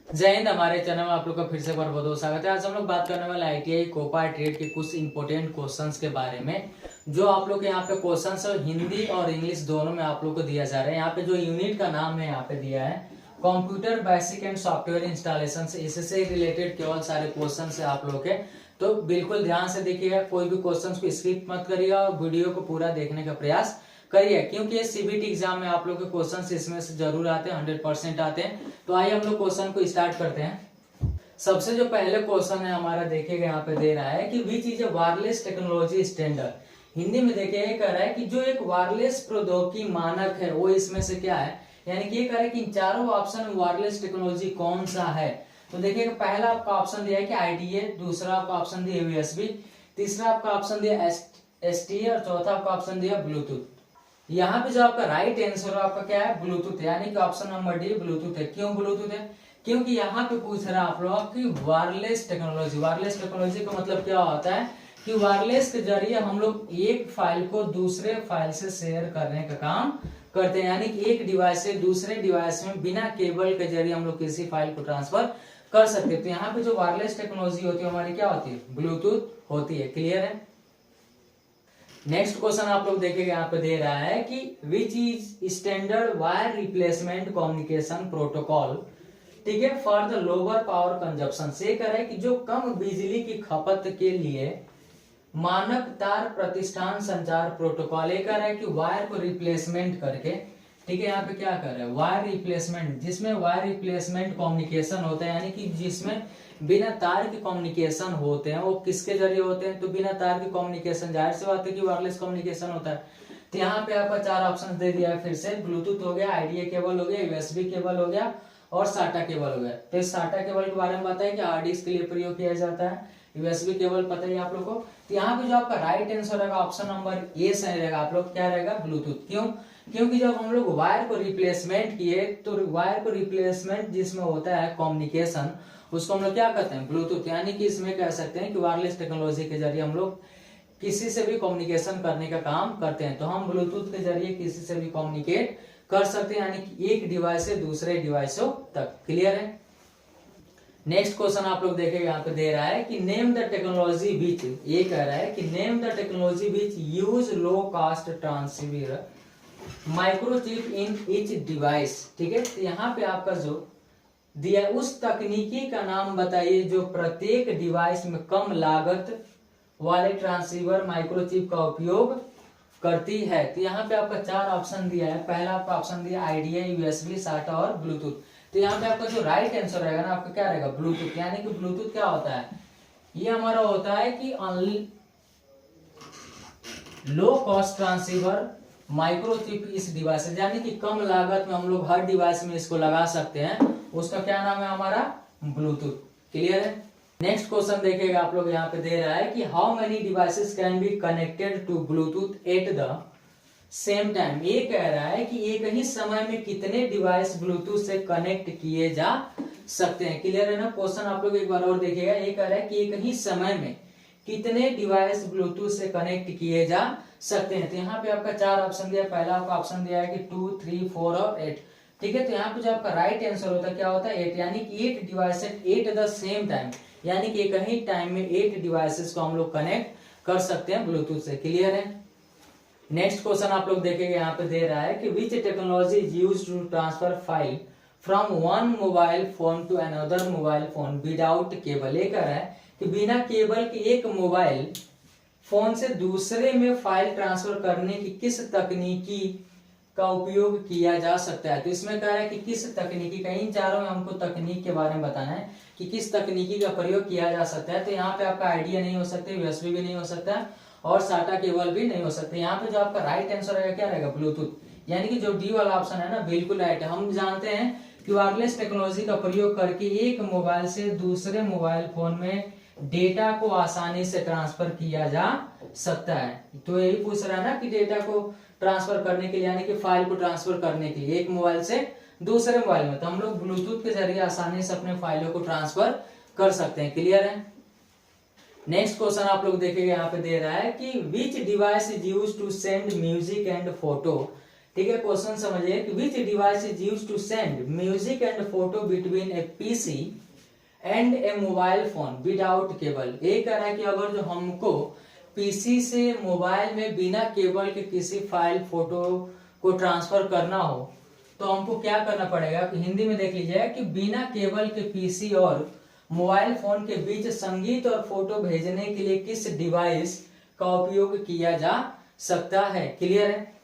जय हिंद। हमारे चैनल में आप लोग का फिर से एक बार बहुत बहुत स्वागत है। आज हम लोग बात करने वाले आईटीआई कोपा ट्रेड के कुछ इंपॉर्टेंट क्वेश्चंस के बारे में, जो आप लोग के यहाँ पे क्वेश्चंस हिंदी और इंग्लिश दोनों में आप लोग को दिया जा रहा है। यहाँ पे जो यूनिट का नाम है यहाँ पे दिया है computer basic and software installation, इससे रिलेटेड केवल सारे क्वेश्चन है आप लोग के। तो बिल्कुल ध्यान से देखिएगा, कोई भी क्वेश्चन को स्किप मत करिएगा और वीडियो को पूरा देखने का प्रयास करिए, क्योंकि सीबीटी एग्जाम में आप लोग के क्वेश्चन इसमें से जरूर आते हैं, 100% आते हैं। तो आइए हम लोग क्वेश्चन को स्टार्ट करते हैं। सबसे जो पहले क्वेश्चन है हमारा, देखिएगा यहाँ पे दे रहा है कि which is a wireless technology standard. Hindi में देखिए ये कह रहा है कि जो एक वायरलेस प्रौद्योगिकी मानक है वो इसमें से क्या है, यानी कि ये कह रहा है कि इन चारों ऑप्शन में वायरलेस टेक्नोलॉजी कौन सा है। तो देखिएगा पहला आपका ऑप्शन दिया है कि आईडीए, दूसरा आपका ऑप्शन दिया यूएसबी, तीसरा आपका ऑप्शन दिया एसटीए और चौथा आपका ऑप्शन दिया ब्लूटूथ। यहाँ पे जो आपका राइट आंसर है आपका क्या है, ब्लूटूथ, यानी कि ऑप्शन नंबर डी ब्लूटूथ है। क्यों ब्लूटूथ है? क्योंकि यहाँ पे पूछ रहा है आप लोग की वायरलेस टेक्नोलॉजी। वायरलेस टेक्नोलॉजी का मतलब क्या होता है कि वायरलेस के जरिए हम लोग एक फाइल को दूसरे फाइल से शेयर करने का काम करते हैं, यानी कि एक डिवाइस से दूसरे डिवाइस में बिना केबल के जरिए हम लोग किसी फाइल को ट्रांसफर कर सकते हैं। तो यहाँ पे जो वायरलेस टेक्नोलॉजी होती है हमारी क्या होती है, ब्लूटूथ होती है। क्लियर है? नेक्स्ट क्वेश्चन आप लोग देखेंगे, यहाँ पे दे रहा है कि which is standard wire replacement communication protocol, ठीक है, for the lower power consumption. से कह रहा है कि जो कम बिजली की खपत के लिए मानक तार प्रतिष्ठान संचार प्रोटोकॉल। ये कह रहा है कि वायर को रिप्लेसमेंट करके, ठीक है, यहाँ पे क्या कर रहा है, वायर रिप्लेसमेंट, जिसमें वायर रिप्लेसमेंट कम्युनिकेशन होता है, यानी कि जिसमें बिना तार के कम्युनिकेशन होते हैं। वो किसके जरिए होते हैं? तो बिना तार के कम्युनिकेशन, जाहिर सी बात है कि वायरलेस कम्युनिकेशन होता है। तो यहाँ पे आपका चार ऑप्शन दे दिया है फिर से, ब्लूटूथ हो गया, आईडीए केबल हो गया, यूएसबी केबल हो गया और साटा केबल हो गया। तो इस साटा केबल के बारे में बताया कि हार्ड डिस्क के लिए प्रयोग किया जाता है, यूएसबी केबल पता है आप लोग को। तो यहाँ पे जो आपका राइट आंसर रहेगा ऑप्शन नंबर ए सही रहेगा। आप लोग क्या रहेगा, ब्लूटूथ। क्यों? क्योंकि जब हम लोग वायर को रिप्लेसमेंट किए तो वायर को रिप्लेसमेंट जिसमें होता है कम्युनिकेशन, उसको हम लोग क्या कहते हैं, ब्लूटूथ। यानी कि इसमें कह सकते हैं कि वायरलेस टेक्नोलॉजी के जरिए हम लोग किसी से भी कम्युनिकेशन करने का काम करते हैं। तो हम ब्लूटूथ के जरिए किसी से भी कम्युनिकेट कर सकते हैं, यानी कि एक डिवाइस से दूसरे डिवाइसों तक। क्लियर है? नेक्स्ट क्वेश्चन आप लोग देखेंगे, यहाँ पे दे रहा है कि नेम द टेक्नोलॉजी विच, ये कह रहा है कि name the technology which use low cost transceiver microchip in each device. ठीक है, तो यहाँ पे आपका जो दिया उस तकनीकी का नाम बताइए जो प्रत्येक डिवाइस में कम लागत वाले ट्रांसीवर माइक्रोचिप का उपयोग करती है। तो यहाँ पे आपका चार ऑप्शन दिया है। पहला आपका ऑप्शन दिया आईडीए, यूएसबी, साटा और ब्लूटूथ। तो यहाँ पे आपका जो राइट आंसर रहेगा ना आपका क्या रहेगा, ब्लूटूथ। यानी कि ब्लूटूथ क्या होता है, ये हमारा होता है कि लो कॉस्ट ट्रांसीवर माइक्रोचिप इस डिवाइस, यानी कि कम लागत में हम लोग हर डिवाइस में इसको लगा सकते हैं, उसका क्या नाम है हमारा, ब्लूटूथ। क्लियर है? नेक्स्ट क्वेश्चन देखिएगा आप लोग, यहाँ पे दे रहा है कि how many devices can be connected to Bluetooth at the same time. ये कह रहा है कि एक ही समय में कितने डिवाइस ब्लूटूथ से कनेक्ट किए जा सकते हैं। क्लियर है ना? क्वेश्चन आप लोग एक बार और देखिएगा, ये कह रहा है कि एक ही समय में कितने डिवाइस ब्लूटूथ से कनेक्ट किए जा सकते हैं। तो यहाँ पे आपका चार ऑप्शन दिया है। पहला आपका ऑप्शन दिया है कि 2, 3, 4 और 8। ठीक है, तो यहाँ पे जो आपका राइट आंसर होता है क्या होता है, 8, यानी कि 8 device at the same time, यानी कि एक ही टाइम में 8 डिवाइसेस को हम लोग कनेक्ट कर सकते हैं ब्लूटूथ से। क्लियर है? नेक्स्ट क्वेश्चन आप लोग देखेंगे, यहाँ पे दे रहा है कि which technology is used to transfer file from one mobile phone to another mobile phone without cable. ये कह रहा है कि बिना केबल के एक मोबाइल फोन से दूसरे में फाइल ट्रांसफर करने की किस तकनीकी का उपयोग किया जा सकता है। तो इसमें कह रहा है कि किस तकनीकी का, इन चारों में हमको तकनीक के बारे में बताना है कि किस तकनीकी का प्रयोग किया जा सकता है। तो यहाँ पे आपका आईडिया नहीं हो सकता, यूएसबी भी नहीं हो सकता और साटा केबल भी नहीं हो सकता। यहाँ पे जो आपका राइट आंसर रहेगा क्या रहेगा, ब्लूटूथ। यानी कि जो डी वाला ऑप्शन है ना, बिल्कुल राइट है। हम जानते हैं कि वायरलेस टेक्नोलॉजी का प्रयोग करके एक मोबाइल से दूसरे मोबाइल फोन में डेटा को आसानी से ट्रांसफर किया जा सकता है। तो यही पूछ रहा है ना कि डेटा को ट्रांसफर करने के लिए, यानी कि फाइल को ट्रांसफर करने के लिए एक मोबाइल से दूसरे मोबाइल में, तो हम लोग ब्लूटूथ के जरिए आसानी से अपने फाइलों को ट्रांसफर कर सकते हैं। क्लियर है? नेक्स्ट क्वेश्चन आप लोग देखेंगे, यहाँ पे दे रहा है कि which device is use to send music and photo ठीक है, क्वेश्चन समझिए कि which device is used to send music and photo between a PC and a mobile phone without cable. ये कह रहा है कि अगर जो हमको पीसी से मोबाइल में बिना केबल के किसी फाइल फोटो को ट्रांसफर करना हो तो हमको क्या करना पड़ेगा, कि हिंदी में देख लीजिए कि बिना केबल के पीसी और मोबाइल फोन के बीच संगीत और फोटो भेजने के लिए किस डिवाइस का उपयोग किया जा सकता है। क्लियर है।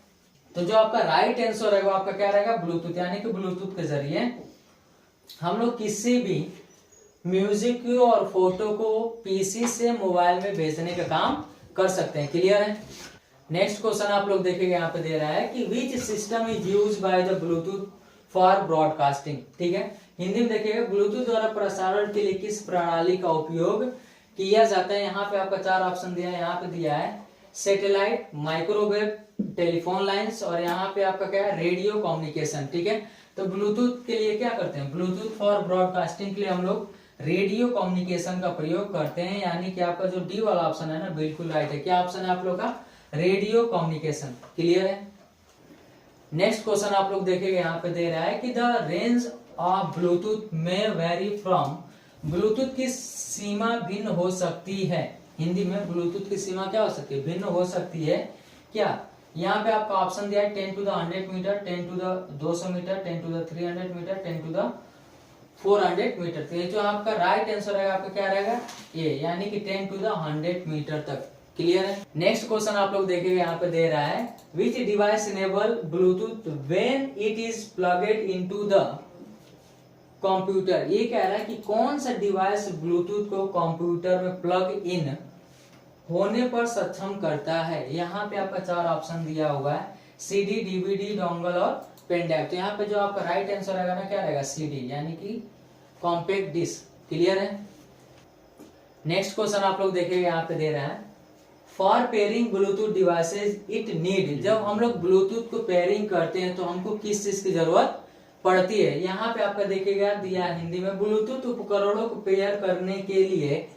तो जो आपका राइट आंसर है वो आपका क्या रहेगा, ब्लूटूथ, यानी कि ब्लूटूथ के जरिए हम लोग किसी भी म्यूजिक और फोटो को पीसी से मोबाइल में भेजने का काम कर सकते हैं। क्लियर है। नेक्स्ट क्वेश्चन आप लोग देखेंगे, यहाँ पे दे रहा है कि which system is use by the Bluetooth for broadcasting. ठीक है, हिंदी में देखिएगा ब्लूटूथ द्वारा प्रसारण के लिए किस प्रणाली का उपयोग किया जाता है। यहाँ पे आपका 4 ऑप्शन दिया है। यहाँ पे दिया है सैटेलाइट, माइक्रोवेव, टेलीफोन लाइंस और यहाँ पे आपका क्या है, रेडियो कम्युनिकेशन। ठीक है, तो ब्लूटूथ के लिए क्या करते हैं, ब्लूटूथ फॉर ब्रॉडकास्टिंग के लिए हम लोग रेडियो कम्युनिकेशन का प्रयोग करते हैं, यानी कि आपका जो डी वाला ऑप्शन है ना बिल्कुल राइट है। क्या ऑप्शन है आप लोग का, रेडियो कम्युनिकेशन। क्लियर है। नेक्स्ट क्वेश्चन आप लोग देखेंगे, यहाँ पे दे रहा है कि द रेंज ऑफ ब्लूटूथ में वेरी फ्रॉम, ब्लूटूथ की सीमा भिन्न हो सकती है। हिंदी में ब्लूटूथ की सीमा क्या हो सकती है, भिन्न हो सकती है। क्या, यहाँ पे आपका ऑप्शन दिया है 10 to the 100 metre, 10 to the 200 metre, 10 to the 300 metre, 10 to the 400 metre. तो ये जो आपका राइट आंसर रहेगा आपका क्या रहेगा, ये, यानी कि 10 to the 100 मीटर तक। क्लियर है। नेक्स्ट क्वेश्चन आप लोग देखेंगे, यहाँ पे दे रहा है which device enable Bluetooth when it is plugged into the computer. ये कह रहा है कि कौन सा डिवाइस ब्लूटूथ को कंप्यूटर में प्लग इन होने पर सक्षम करता है। यहाँ पे आपका 4 ऑप्शन दिया हुआ है, सीडी, डीवीडी, डोंगल और पेन ड्राइव। तो यहाँ पे जो आपका राइट आंसर रहेगा ना, क्या रहेगा, सीडी, यानी कि कॉम्पैक्ट डिस्क। क्लियर है। नेक्स्ट क्वेश्चन आप लोग देखेंगे, यहाँ पे दे रहा है for pairing Bluetooth devices it need. जब हम लोग ब्लूटूथ को पेयरिंग करते हैं तो हमको किस चीज की जरूरत पड़ती है। यहाँ पे आपका देखिएगा दिया हिंदी में, ब्लूटूथ उपकरणों को पेयर करने के लिए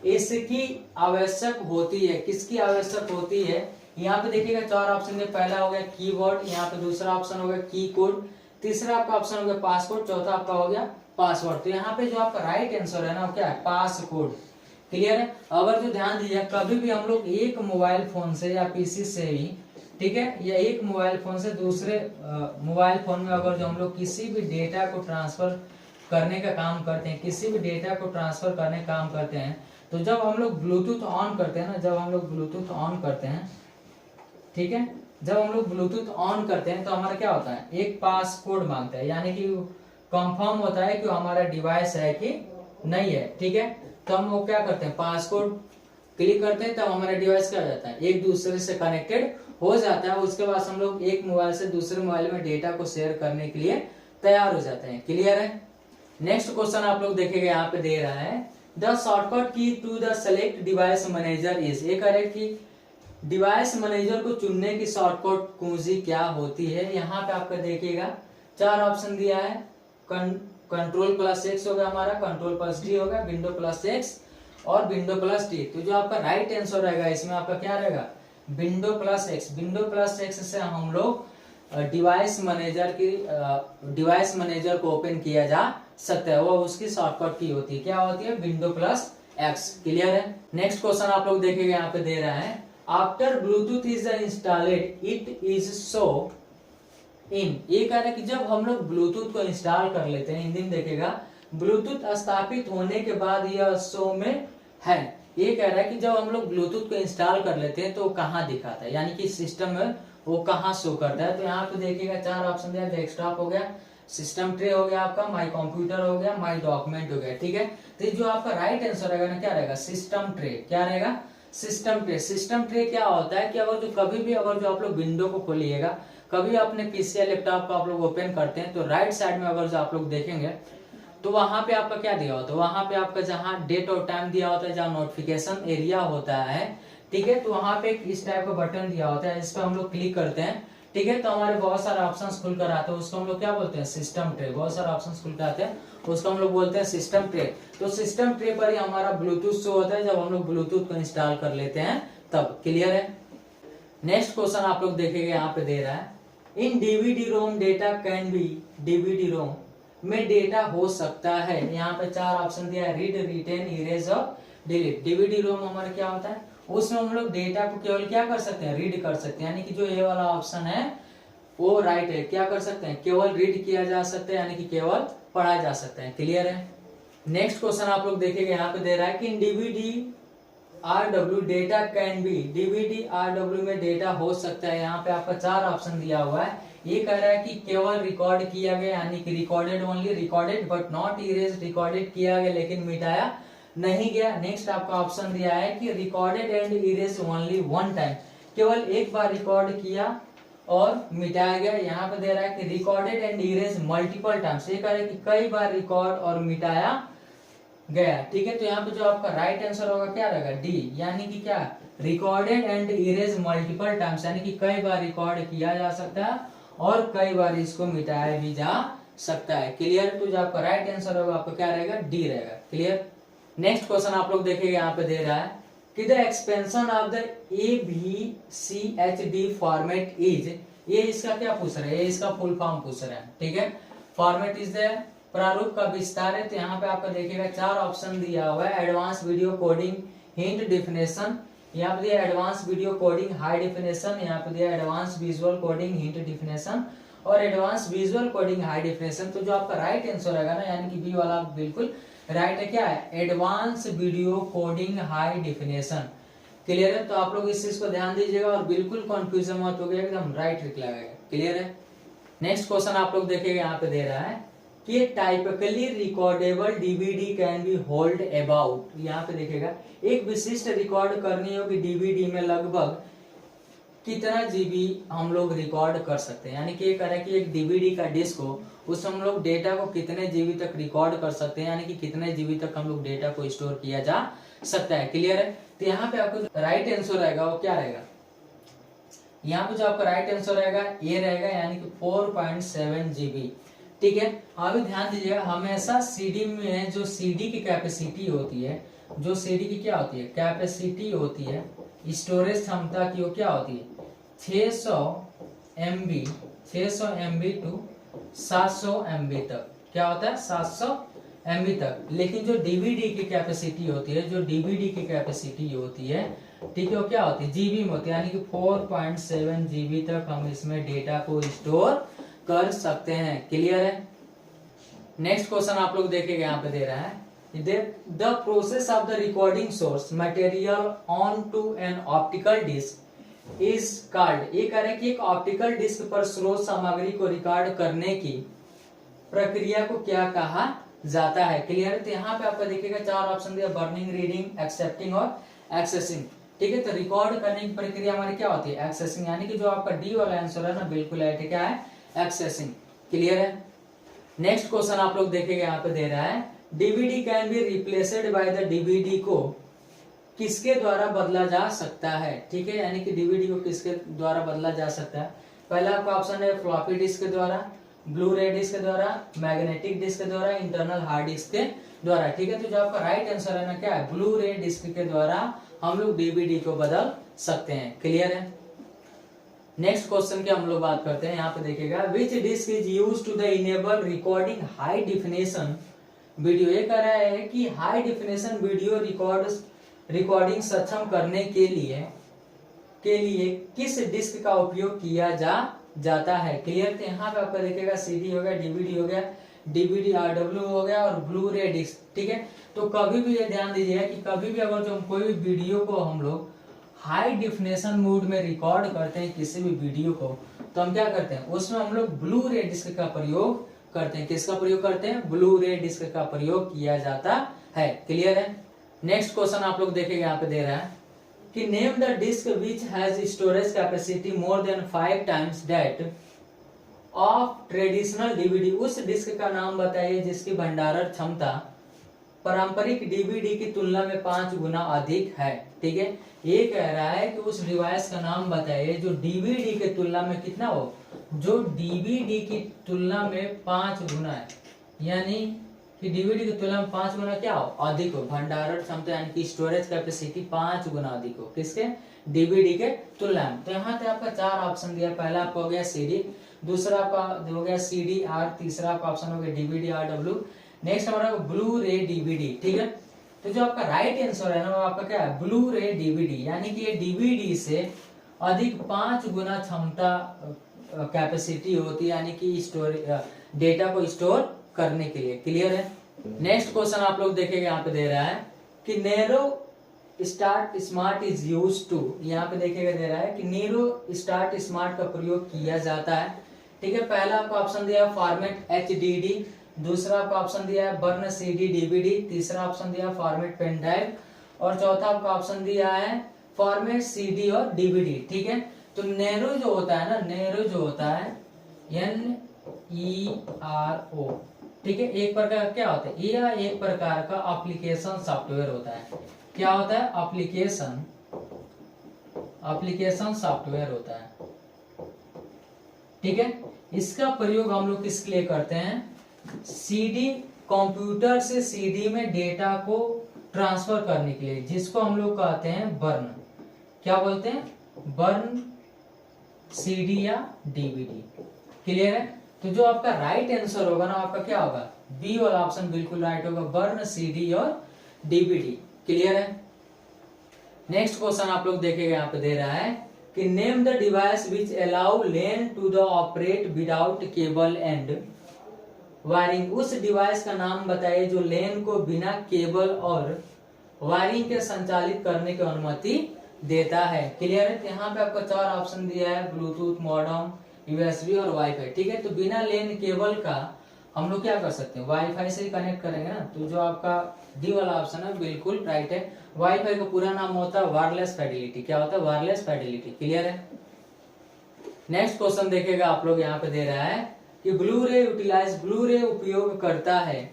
इसकी आवश्यक होती है। किसकी आवश्यक होती है, यहाँ पे देखिएगा 4 ऑप्शन में, पहला हो गया कीबोर्ड, यहाँ पे दूसरा ऑप्शन हो गया की कोड, तीसरा आपका ऑप्शन हो गया पासकोड, चौथा आपका हो गया पासवर्ड। तो यहाँ पे जो आपका राइट आंसर है ना वो क्या है, पासकोड। क्लियर है। अगर जो ध्यान दीजिए, कभी भी हम लोग एक मोबाइल फोन से या पीसी से ही, ठीक है, या एक मोबाइल फोन से दूसरे मोबाइल फोन में अगर जो हम लोग किसी भी डेटा को ट्रांसफर करने का काम करते हैं, किसी भी डेटा को ट्रांसफर करने का काम करते हैं, तो जब हम लोग ब्लूटूथ ऑन करते हैं ना, जब हम लोग ब्लूटूथ ऑन करते हैं, ठीक है, जब हम लोग ब्लूटूथ ऑन करते हैं तो हमारा क्या होता है, एक पास कोड मांगता है, यानी कि कंफर्म होता है कि हमारा डिवाइस है कि नहीं है। ठीक है, तो हम वो क्या करते हैं, पासकोड क्लिक करते हैं, तब हमारा डिवाइस क्या हो जाता है, एक दूसरे से कनेक्टेड हो जाता है। उसके बाद हम लोग एक मोबाइल से दूसरे मोबाइल में डेटा को शेयर करने के लिए तैयार हो जाते हैं। क्लियर है। नेक्स्ट क्वेश्चन आप लोग देखेंगे, यहाँ पे दे रहा है the shortcut key to the select device manager is. ये करें कि डिवाइस मैनेजर को चुनने की शॉर्टकट कुंजी क्या होती है। यहाँ पे आपका देखिएगा 4 ऑप्शन दिया है, Ctrl+X हो गया हमारा, Ctrl+D हो गया, Window+X और Window+D। तो जो आपका राइट आंसर रहेगा इसमें आपका क्या रहेगा, Window+X। Window+X से हम लोग डिवाइस मैनेजर को ओपन किया जा सकता है, वो उसकी शॉर्टकट की होती है। क्या होती है, Window+X। क्लियर है। नेक्स्ट क्वेश्चन आप लोग देखेंगे, यहाँ पे दे रहा है after Bluetooth is installed it is show in. ये कह रहा है कि जब हम लोग ब्लूटूथ को इंस्टॉल कर लेते हैं, हिंदी में देखिएगा ब्लूटूथ स्थापित होने के बाद यह शो में है। ये कह रहा है कि जब हम लोग ब्लूटूथ को इंस्टॉल कर लेते हैं तो कहाँ दिखाता है, यानी कि सिस्टम में वो कहाँ शो करता है। तो यहाँ पे देखिएगा 4 ऑप्शन दिया, डेस्कटॉप हो गया, सिस्टम ट्रे हो गया, आपका माई कंप्यूटर हो गया, माई डॉक्यूमेंट हो गया। ठीक है, तो जो आपका राइट आंसर रहेगा ना, क्या रहेगा, सिस्टम ट्रे। क्या रहेगा, सिस्टम ट्रे। सिस्टम ट्रे क्या होता है कि अगर जो कभी भी अगर जो आप लोग विंडो को खोलिएगा, कभी अपने पीसी या लैपटॉप को आप लोग ओपन करते हैं तो राइट साइड में अगर जो आप लोग देखेंगे तो वहां पे आपका क्या दिया होता है, वहां पे आपका जहां डेट और टाइम दिया होता है, जहां नोटिफिकेशन एरिया होता है, ठीक है, तो वहां पे इस टाइप का बटन दिया होता है, इस पर हम लोग क्लिक करते हैं, ठीक है, तो हमारे बहुत सारे ऑप्शंस खुल कर आते हैं, उसको हम लोग क्या बोलते हैं, सिस्टम ट्रे। बहुत सारे ऑप्शंस खुल कर आते हैं, उसको हम लोग बोलते हैं सिस्टम ट्रे। तो सिस्टम ट्रे पर ही हमारा ब्लूटूथ शो होता है जब हम लोग ब्लूटूथ को इंस्टॉल कर लेते हैं तब। क्लियर है। नेक्स्ट क्वेश्चन आप लोग देखेंगे, यहाँ पे दे रहा है in DVD ROM data can be, DVD ROM में डेटा हो सकता है, यहाँ पे 4 ऑप्शन दिया है, रीड, रिटेन, इरेज और डिलीट। डीवीडी रोम हमारा क्या होता है, उसमें हम लोग डेटा को केवल क्या कर सकते हैं, रीड कर सकते हैं, यानी कि जो ये वाला ऑप्शन है वो राइट है, क्या कर सकते हैं, केवल रीड किया जा सकता है, यानी कि केवल पढ़ा जा सकता है। क्लियर है। नेक्स्ट क्वेश्चन आप लोग देखेंगे, यहाँ पे दे रहा है कि DVD RW data can be, DVD RW में डेटा हो सकता है, यहाँ पे आपका 4 ऑप्शन दिया हुआ है। ये कह रहा है कि केवल रिकॉर्ड किया गया, यानी कि recorded only, recorded but not erase, recorded किया गया लेकिन मिटाया नहीं गया। नेक्स्ट आपका ऑप्शन दिया है कि recorded and erase only one time, केवल एक बार रिकॉर्ड किया और मिटाया गया। यहाँ पे दे रहा है कि recorded and erase multiple times, ये कह रहा है कि कई बार रिकॉर्ड और मिटाया गया। ठीक है, तो यहाँ पे जो आपका राइट आंसर होगा क्या रहेगा, डी, यानी कि क्या, recorded and erase multiple times, यानी कि कई बार रिकॉर्ड किया जा सकता है और कई बार इसको मिटाया भी जा सकता है। क्लियर। तो जो आपका राइट आंसर होगा आपका क्या रहेगा, डी रहेगा। क्लियर। नेक्स्ट क्वेश्चन आप लोग देखेंगे, यहाँ पे दे रहा है कि the expansion of the ABCHD format is, ये इसका क्या पूछ रहा है, ये इसका फुल फॉर्म पूछ रहा है। ठीक है, फॉर्मेट इज द प्रारूप का विस्तार है। तो यहाँ पे आपका देखिएगा 4 ऑप्शन दिया हुआ है, एडवांस वीडियो कोडिंग हिंट डिफिनेशन, यहाँ पे दिया advance video coding high definition, यहाँ पे दिया एडवांस विजुअल कोडिंग हिंट डिफिनेशन और advance visual coding high definition. तो जो आपका राइट आंसर रहेगा ना, यानी कि बी वाला बिल्कुल राइट है, क्या है, advance video coding high definition. Clear है। तो आप लोग इस चीज को ध्यान दीजिएगा और बिल्कुल कंफ्यूजन मत हो गया, एकदम राइट ट्रिक लगाएगा। क्लियर है। नेक्स्ट क्वेश्चन आप लोग देखेंगे, यहाँ पे दे रहा है कि typically recordable DVD can B hold about, यहाँ पे देखिएगा एक विशिष्ट रिकॉर्ड करनी होगी डीवीडी में लगभग कितना जीबी हम लोग रिकॉर्ड कर सकते हैं, यानी कि ये कह रहा है कि एक डीवीडी का डिस्क हो, उसमें हम लोग डेटा को कितने जीबी तक रिकॉर्ड कर सकते हैं, यानी कि कितने जीबी तक हम लोग डेटा को स्टोर किया जा सकता है। क्लियर है। तो यहाँ पे आपको राइट आंसर रहेगा वो क्या रहेगा, यहाँ पे जो आपका राइट आंसर रहेगा ये रहेगा, यानी कि 4.7 जीबी। ठीक है, अभी ध्यान दीजिएगा, हमेशा सीडी में जो सीडी की कैपेसिटी होती है, जो सीडी की क्या होती है, कैपेसिटी होती है, स्टोरेज क्षमता की वो क्या होती है, 600 MB, 600 MB टू 700 MB तक, क्या होता है, 700 MB तक। लेकिन जो डीवीडी की कैपेसिटी होती है, जो डीवीडी की कैपेसिटी होती है, ठीक है, वो क्या होती है, जीबी में होती है, यानी कि 4.7 जीबी तक हम इसमें डेटा को स्टोर कर सकते हैं। क्लियर है। नेक्स्ट क्वेश्चन आप लोग देखेंगे, यहाँ पे दे रहा है the process of the recording source material on to an optical disc is called, ये कह रहे हैं कि एक ऑप्टिकल डिस्क पर स्रोत सामग्री को रिकॉर्ड करने की प्रक्रिया को क्या कहा जाता है। क्लियर। तो यहाँ पे आपका देखिएगा 4 ऑप्शन दिया, बर्निंग, रीडिंग, एक्सेप्टिंग और एक्सेसिंग। ठीक है, तो रिकॉर्ड करने की प्रक्रिया हमारी क्या होती है, एक्सेसिंग, यानी कि जो आपका डी वाला आंसर है ना, बिल्कुल है, क्या है, एक्सेसिंग। क्लियर है। नेक्स्ट क्वेश्चन आप लोग देखेंगे, यहाँ पे दे रहा है DVD can be replaced by the DVD को किसके द्वारा बदला जा सकता है। ठीक है, यानी कि डीवीडी को किसके द्वारा बदला जा सकता है। पहला आपका ऑप्शन है फ्लॉपी डिस्क के द्वारा, ब्लू रे डिस्क के द्वारा, मैग्नेटिक डिस्क के द्वारा, इंटरनल हार्ड डिस्क के द्वारा। ठीक है, तो जो आपका राइट आंसर है ना, क्या है, ब्लू रे डिस्क के द्वारा हम लोग डीवीडी को बदल सकते हैं। क्लियर है। नेक्स्ट क्वेश्चन की हम लोग बात करते हैं, यहाँ पे देखिएगा which disc is use to the enable recording high definition video. ये कह रहा है कि हाई डिफिनेशन वीडियो रिकॉर्डिंग सक्षम करने के लिए किस डिस्क का उपयोग किया जाता है। क्लियर। तो यहाँ पे आपका देखिएगा सीडी हो गया, डीवीडी हो गया, डीवीडी आरडब्ल्यू हो गया और ब्लू रे डिस्क। ठीक है, तो कभी भी ये ध्यान दीजिएगा कि कभी भी अगर जो कोई भी वीडियो को हम लोग हाई डिफिनेशन मोड में रिकॉर्ड करते हैं, किसी भी वीडियो को, तो हम क्या करते हैं, उसमें हम लोग ब्लू रे डिस्क का प्रयोग करते हैं। किसका प्रयोग करते हैं, ब्लू रे डिस्क का प्रयोग किया जाता है। क्लियर है। नेक्स्ट क्वेश्चन आप लोग देखेंगे, यहाँ पे दे रहा है कि name the disc which has storage capacity more than 5 times that of traditional DVD. उस डिस्क का नाम बताइए जिसकी भंडारण क्षमता पारंपरिक डीवीडी की तुलना में 5 गुना अधिक है। ठीक है, ये कह रहा है कि उस डिवाइस का नाम बताइए जो डीवीडी की तुलना में कितना हो, जो डीवीडी की तुलना में 5 गुना है, यानी कि डीवीडी की तुलना में 5 गुना क्या हो, अधिक हो, भंडारण क्षमता यानी कि स्टोरेज कैपेसिटी 5 गुना अधिक हो, किसके, डीवीडी के तुलना में। तो यहाँ पे आपका 4 ऑप्शन दिया, पहला आपका हो गया सीडी, दूसरा आपका हो गया सीडी आर, तीसरा आपका ऑप्शन हो गया डीवीडी आर डब्ल्यू, नेक्स्ट हमारा ब्लू रे डीवीडी, ठीक है। तो जो आपका राइट आंसर है ना वो आपका क्या है, ब्लू रे डीवीडी, यानी कि ये डीवीडी से अधिक 5 गुना क्षमता कैपेसिटी होती है, यानी कि स्टोरेज डेटा को स्टोर करने के लिए। क्लियर है। नेक्स्ट क्वेश्चन आप लोग देखेंगे, यहाँ पे दे रहा है कि narrow start smart is use to, यहाँ पे देखेगा दे रहा है कि नैरो स्टार्ट स्मार्ट का प्रयोग किया जाता है, ठीक है। पहला आपका ऑप्शन दिया है फॉर्मेट HDD, दूसरा आपका ऑप्शन दिया है बर्न CD DVD, तीसरा ऑप्शन दिया है फॉर्मेट पेन ड्राइव, और चौथा आपका ऑप्शन दिया है फॉर्मेट CD और DVD, ठीक है। तो नैरो जो होता है ना, नैरो जो होता है NERO, ठीक है, एक प्रकार क्या होता है, यह एक प्रकार का एप्लीकेशन सॉफ्टवेयर होता है। क्या होता है, एप्लीकेशन सॉफ्टवेयर होता है, ठीक है। इसका प्रयोग हम लोग किसके लिए करते हैं, सीडी, कंप्यूटर से सीडी में डेटा को ट्रांसफर करने के लिए, जिसको हम लोग कहते हैं बर्न, क्या बोलते हैं, बर्न सीडी या डीवीडी। क्लियर है। तो जो आपका राइट आंसर होगा ना आपका क्या होगा, बी वाला ऑप्शन बिल्कुल राइट होगा, बर्न सीडी और डीवीडी। क्लियर है। नेक्स्ट क्वेश्चन आप लोग देखेंगे, यहाँ पे दे रहा है कि name the device which allow LAN to the operate without cable and wiring. उस डिवाइस का नाम बताइए जो लेन को बिना केबल और वायरिंग के संचालित करने की अनुमति देता है। क्लियर है। यहाँ पे आपको 4 ऑप्शन दिया है, ब्लूटूथ, मॉडेम, यूएसबी और वाईफाई, ठीक है। तो बिना लेन केबल का हम लोग क्या कर सकते हैं, वाईफाई से ही कनेक्ट करेंगे ना। तो जो आपका डी वाला ऑप्शन है बिल्कुल राइट है। वाईफाई का पूरा नाम होता है वायरलेस फिडेलिटी। क्या होता है, वायरलेस फिडेलिटी। क्लियर है। नेक्स्ट क्वेश्चन देखेगा आप लोग, यहाँ पे दे रहा है कि ब्लू रे यूटिलाइज, ब्लू रे उपयोग करता है।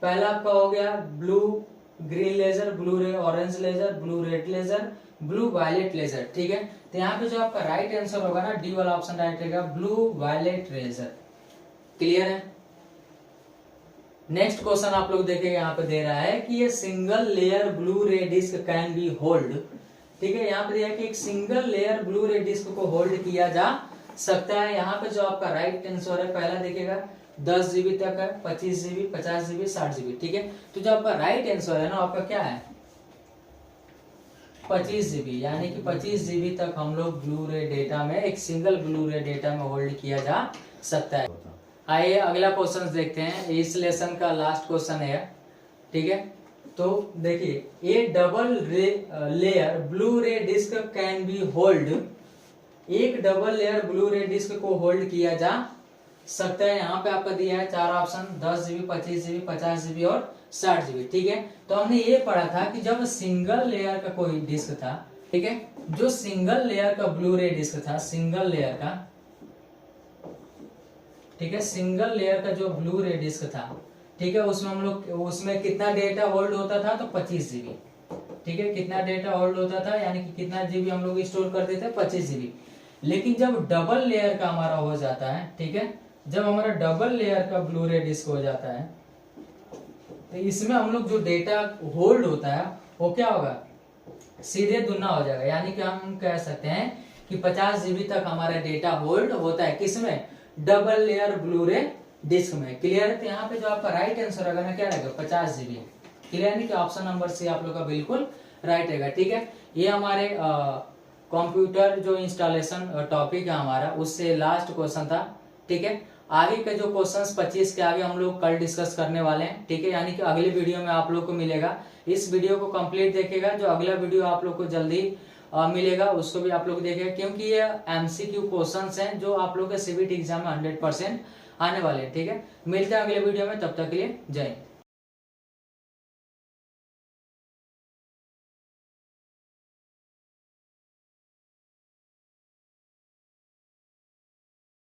पहला आपका हो गया blue green laser, blue ray orange laser, blue red laser, blue violet laser, ठीक है। तो यहाँ पे जो आपका राइट आंसर होगा ना, डी वाला ऑप्शन राइट रहेगा, ब्लू वायलेट लेजर। क्लियर है। नेक्स्ट क्वेश्चन आप लोग देखेंगे, यहाँ पे दे रहा है कि ये सिंगल लेयर ब्लू रे डिस्क कैन बी होल्ड, ठीक है। यहाँ पे दिया कि एक सिंगल लेयर ब्लू रे डिस्क को होल्ड किया जा सकता है। यहाँ पे जो आपका राइट आंसर है, पहला देखिएगा 10 GB तक है, 25 GB, 50 GB, 60 GB, ठीक है। तो जो आपका राइट आंसर है ना आपका क्या है, 25 GB, यानी कि 25 GB तक हम लोग ब्लू रे डेटा में, एक सिंगल ब्लू रे डेटा में होल्ड किया जा सकता है। आइए अगला क्वेश्चन देखते हैं, इस लेसन का लास्ट क्वेश्चन है, ठीक है। तो देखिए, ए डबल लेयर ब्लू रे डिस्क कैन बी होल्ड, एक डबल लेयर ब्लू रे डिस्क को होल्ड किया जा सकता है। यहाँ पे आपका दिया है 4 ऑप्शन, 10 GB, 25 GB, 50 GB और 60 GB, ठीक है। तो हमने ये पढ़ा था कि जब सिंगल लेयर का कोई डिस्क था, ठीक है, जो सिंगल लेयर का ब्लू रे डिस्क था, सिंगल लेयर का, ठीक है, सिंगल लेयर का जो ब्लू रे डिस्क था, ठीक है, उसमें हम लोग, उसमें कितना डेटा होल्ड होता था, तो 25 GB, ठीक है। कितना डेटा होल्ड होता था, यानी कि कितना जीबी हम लोग स्टोर करते थे, 25 GB। लेकिन जब डबल लेयर का हमारा हो जाता है, ठीक है, जब हमारा डबल लेयर का ब्लू रे डिस्क हो जाता है, तो इसमें हम लोग जो डेटा होल्ड होता है वो क्या होगा, सीधे दुगना हो जाएगा। यानी कि हम कह सकते हैं कि 50 GB तक हमारा डेटा होल्ड होता है, किसमें, डबल लेयर ब्लू रे डिस्क में। क्लियर है। तो यहाँ पे जो आपका राइट आंसर होगा ना क्या रहेगा, 50 GB। क्लियर है कि ऑप्शन नंबर सी आप लोग का बिल्कुल राइट रहेगा, ठीक है। ये हमारे कंप्यूटर जो इंस्टॉलेशन टॉपिक है हमारा, उससे लास्ट क्वेश्चन था, ठीक है। आगे के जो क्वेश्चंस 25 के आगे हम लोग कल डिस्कस करने वाले हैं, ठीक है। यानी कि अगले वीडियो में आप लोग को मिलेगा। इस वीडियो को कंप्लीट देखेगा, जो अगला वीडियो आप लोग को जल्दी मिलेगा उसको भी आप लोग देखेगा, क्योंकि ये MCQ क्वेश्चंस हैं जो आप लोग के CBT एग्जाम में 100% आने वाले हैं, ठीक है। मिलते हैं अगले वीडियो में, तब तक के लिए जय हिंद।